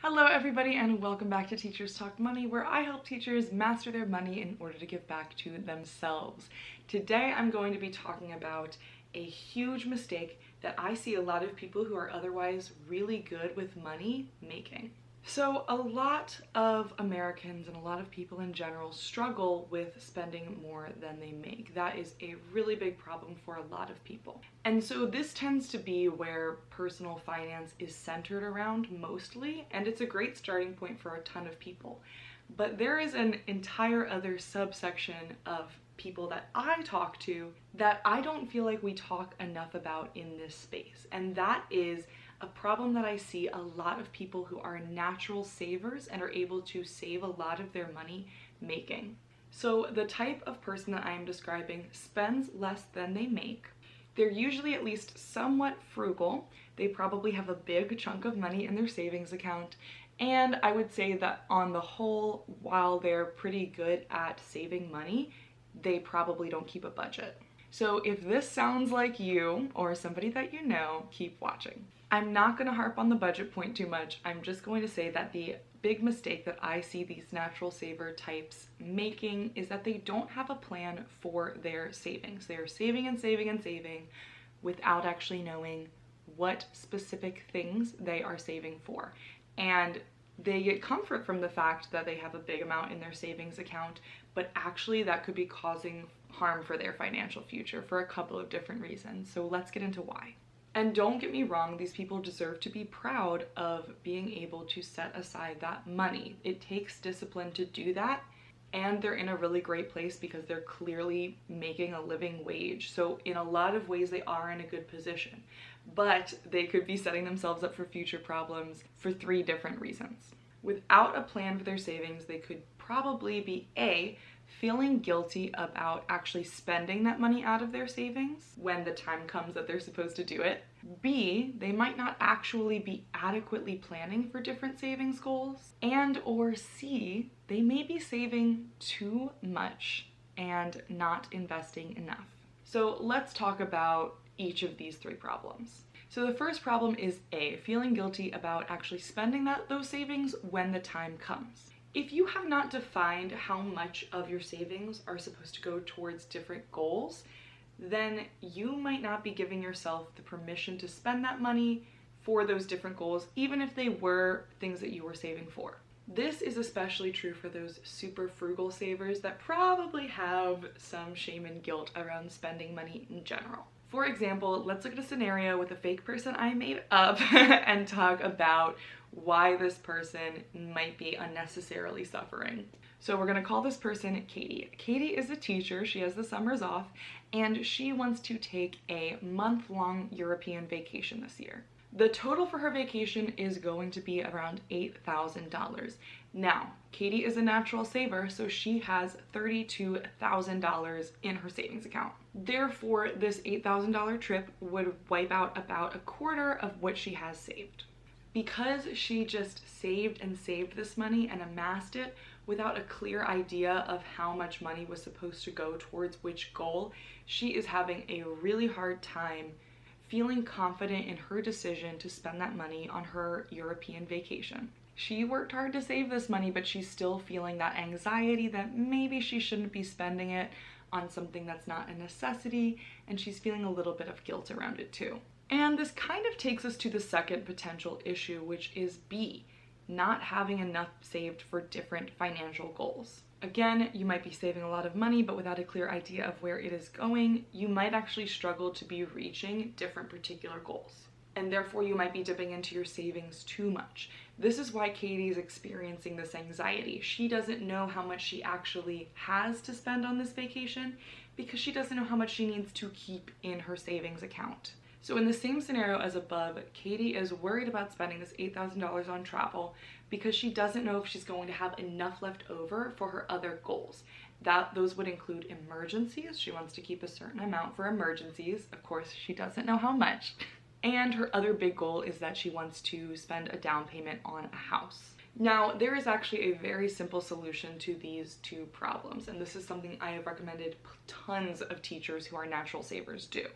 Hello everybody and welcome back to Teachers Talk Money, where I help teachers master their money in order to give back to themselves. Today I'm going to be talking about a huge mistake that I see a lot of people who are otherwise really good with money making. So a lot of Americans and a lot of people in general struggle with spending more than they make. That is a really big problem for a lot of people. And so this tends to be where personal finance is centered around mostly, and it's a great starting point for a ton of people. But there is an entire other subsection of people that I talk to that I don't feel like we talk enough about in this space, and that is a problem that I see a lot of people who are natural savers and are able to save a lot of their money making. So the type of person that I am describing spends less than they make. They're usually at least somewhat frugal. They probably have a big chunk of money in their savings account. And I would say that on the whole, while they're pretty good at saving money, they probably don't keep a budget. So if this sounds like you or somebody that you know, keep watching. I'm not going to harp on the budget point too much. I'm just going to say that the big mistake that I see these natural saver types making is that they don't have a plan for their savings. They are saving and saving and saving without actually knowing what specific things they are saving for. And they get comfort from the fact that they have a big amount in their savings account, but actually that could be causing harm for their financial future for a couple of different reasons. So let's get into why. And don't get me wrong, these people deserve to be proud of being able to set aside that money. It takes discipline to do that, and they're in a really great place because they're clearly making a living wage. So in a lot of ways, they are in a good position, but they could be setting themselves up for future problems for 3 different reasons. Without a plan for their savings, they could probably be A, feeling guilty about actually spending that money out of their savings when the time comes that they're supposed to do it. B, they might not actually be adequately planning for different savings goals. And or C, they may be saving too much and not investing enough. So let's talk about each of these 3 problems. So the first problem is A, feeling guilty about actually spending those savings when the time comes. If you have not defined how much of your savings are supposed to go towards different goals, then you might not be giving yourself the permission to spend that money for those different goals, even if they were things that you were saving for. This is especially true for those super frugal savers that probably have some shame and guilt around spending money in general. For example, let's look at a scenario with a fake person I made up and talk about why this person might be unnecessarily suffering. So we're gonna call this person Katie. Katie is a teacher, she has the summers off, and she wants to take a month-long European vacation this year. The total for her vacation is going to be around $8,000. Now, Katie is a natural saver, so she has $32,000 in her savings account. Therefore, this $8,000 trip would wipe out about a quarter of what she has saved. Because she just saved and saved this money and amassed it without a clear idea of how much money was supposed to go towards which goal, she is having a really hard time feeling confident in her decision to spend that money on her European vacation. She worked hard to save this money, but she's still feeling that anxiety that maybe she shouldn't be spending it on something that's not a necessity, and she's feeling a little bit of guilt around it too. And this kind of takes us to the second potential issue, which is B, not having enough saved for different financial goals. Again, you might be saving a lot of money, but without a clear idea of where it is going, you might actually struggle to be reaching different particular goals. And therefore you might be dipping into your savings too much. This is why Katie is experiencing this anxiety. She doesn't know how much she actually has to spend on this vacation because she doesn't know how much she needs to keep in her savings account. So in the same scenario as above, Katie is worried about spending this $8,000 on travel because she doesn't know if she's going to have enough left over for her other goals. Those would include emergencies. She wants to keep a certain amount for emergencies. Of course, she doesn't know how much. And her other big goal is that she wants to spend a down payment on a house. Now, there is actually a very simple solution to these 2 problems, and this is something I have recommended tons of teachers who are natural savers do.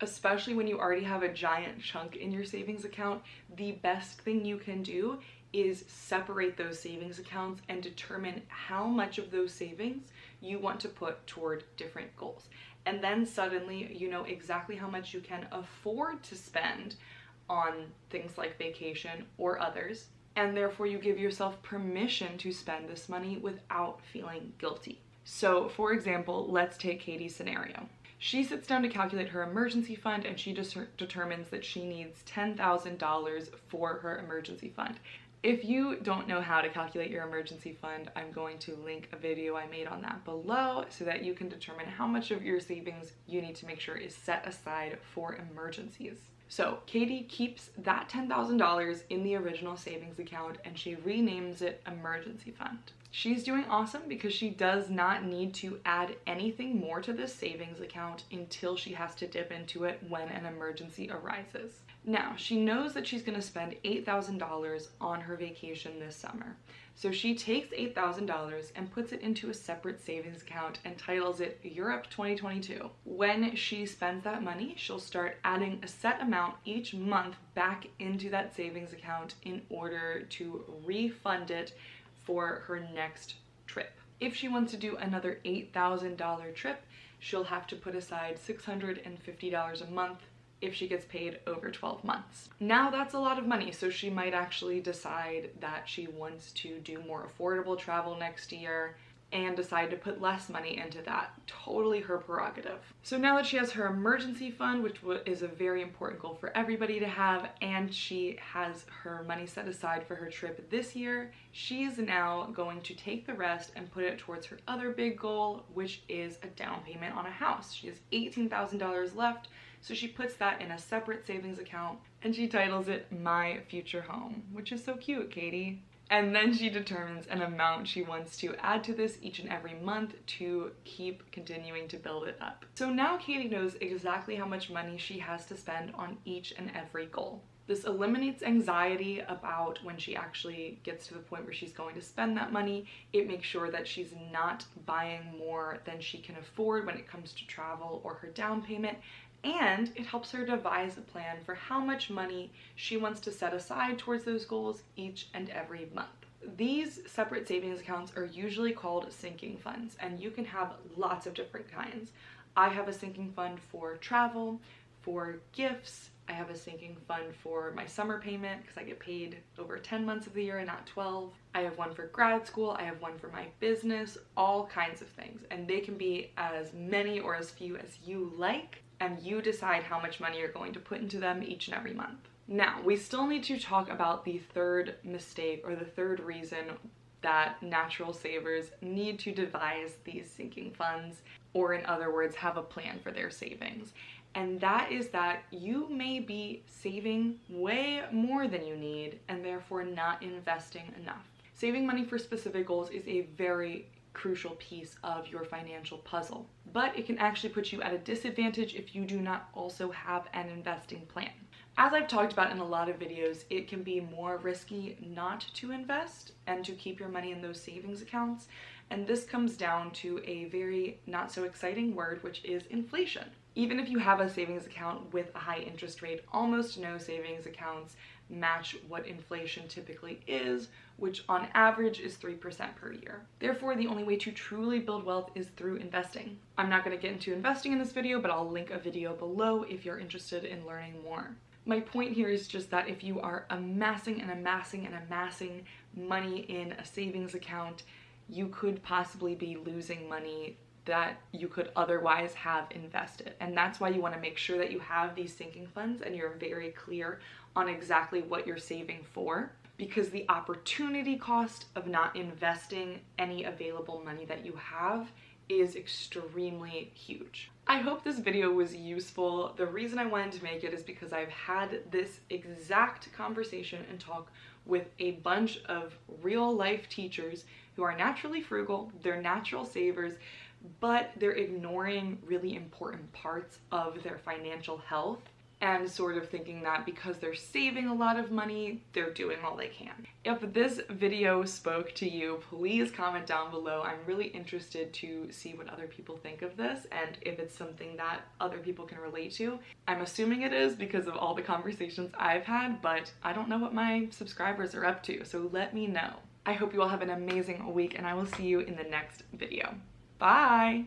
Especially when you already have a giant chunk in your savings account, the best thing you can do is separate those savings accounts and determine how much of those savings you want to put toward different goals. And then suddenly you know exactly how much you can afford to spend on things like vacation or others, and therefore you give yourself permission to spend this money without feeling guilty. So for example, let's take Katie's scenario. She sits down to calculate her emergency fund and she just determines that she needs $10,000 for her emergency fund. If you don't know how to calculate your emergency fund, I'm going to link a video I made on that below so that you can determine how much of your savings you need to make sure is set aside for emergencies. So Katie keeps that $10,000 in the original savings account and she renames it emergency fund. She's doing awesome because she does not need to add anything more to this savings account until she has to dip into it when an emergency arises. Now, she knows that she's going to spend $8,000 on her vacation this summer. So she takes $8,000 and puts it into a separate savings account and titles it Europe 2022. When she spends that money, she'll start adding a set amount each month back into that savings account in order to refund it for her next trip. If she wants to do another $8,000 trip, she'll have to put aside $650 a month if she gets paid over 12 months. Now that's a lot of money, so she might actually decide that she wants to do more affordable travel next year and decide to put less money into that. Totally her prerogative. So now that she has her emergency fund, which is a very important goal for everybody to have, and she has her money set aside for her trip this year, she's now going to take the rest and put it towards her other big goal, which is a down payment on a house. She has $18,000 left, so she puts that in a separate savings account and she titles it My Future Home, which is so cute, Katie. And then she determines an amount she wants to add to this each and every month to keep continuing to build it up. So now Katie knows exactly how much money she has to spend on each and every goal. This eliminates anxiety about when she actually gets to the point where she's going to spend that money. It makes sure that she's not buying more than she can afford when it comes to travel or her down payment. And it helps her devise a plan for how much money she wants to set aside towards those goals each and every month. These separate savings accounts are usually called sinking funds, and you can have lots of different kinds. I have a sinking fund for travel, for gifts. I have a sinking fund for my summer payment because I get paid over 10 months of the year and not 12. I have one for grad school. I have one for my business, all kinds of things. And they can be as many or as few as you like, and you decide how much money you're going to put into them each and every month. Now, we still need to talk about the third mistake or the third reason that natural savers need to devise these sinking funds, or in other words, have a plan for their savings. And that is that you may be saving way more than you need and therefore not investing enough. Saving money for specific goals is a very crucial piece of your financial puzzle, but it can actually put you at a disadvantage if you do not also have an investing plan. As I've talked about in a lot of videos, it can be more risky not to invest and to keep your money in those savings accounts, and this comes down to a very not so exciting word, which is inflation. Even if you have a savings account with a high interest rate, almost no savings accounts match what inflation typically is, which on average is 3% per year. Therefore, the only way to truly build wealth is through investing. I'm not going to get into investing in this video, but I'll link a video below if you're interested in learning more. My point here is just that if you are amassing and amassing and amassing money in a savings account, you could possibly be losing money that you could otherwise have invested. And that's why you want to make sure that you have these sinking funds and you're very clear on exactly what you're saving for, because the opportunity cost of not investing any available money that you have is extremely huge. I hope this video was useful. The reason I wanted to make it is because I've had this exact conversation and talk with a bunch of real life teachers who are naturally frugal, they're natural savers, but they're ignoring really important parts of their financial health. and sort of thinking that because they're saving a lot of money, they're doing all they can. If this video spoke to you, please comment down below. I'm really interested to see what other people think of this and if it's something that other people can relate to. I'm assuming it is because of all the conversations I've had, but I don't know what my subscribers are up to, so let me know. I hope you all have an amazing week, and I will see you in the next video. Bye!